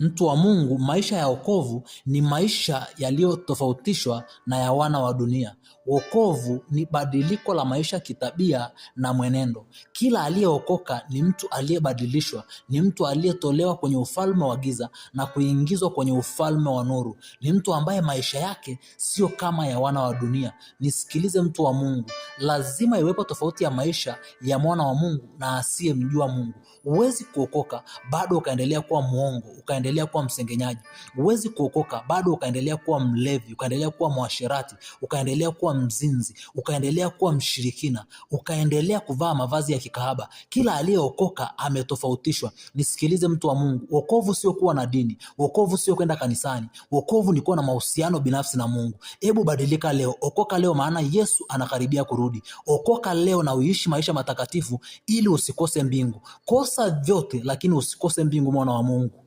Mtu wa Mungu, maisha ya wokovu ni maisha yaliyotofautishwa na ya wana wa dunia. Wokovu ni badiliko la maisha kitabia na mwenendo. Kila aliyeokoka ni mtu aliyebadilishwa, ni mtu aliyetolewa kwenye ufalme wa giza na kuingizwa kwenye ufalme wa nuru. Ni mtu ambaye maisha yake sio kama ya wana wa dunia. Nisikilize mtu wa Mungu, lazima iwepo tofauti ya maisha ya mwana wa Mungu na asiyemjua Mungu. Huwezi kuokoka bado ukaendelea kuwa muongo, ukaendelea kuwa msengenyaji. Huwezi kuokoka bado ukaendelea kuwa mlevi, ukaendelea kuwa mwasherati, ukaendelea kuwa mzinzi, ukaendelea kuwa mshirikina, ukaendelea kuvaa mavazi ya kikahaba. Kila aliyeokoka ametofautishwa. Nisikilize mtu wa Mungu, wokovu sio kuwa na dini, wokovu sio kwenda kanisani, wokovu ni kuwa na mahusiano binafsi na Mungu. Hebu badilika leo, okoka leo, maana Yesu anakaribia kurudi. Okoka leo na uishi maisha matakatifu ili usikose mbingu. Kosa vyote lakini usikose mbingu, mwana wa Mungu.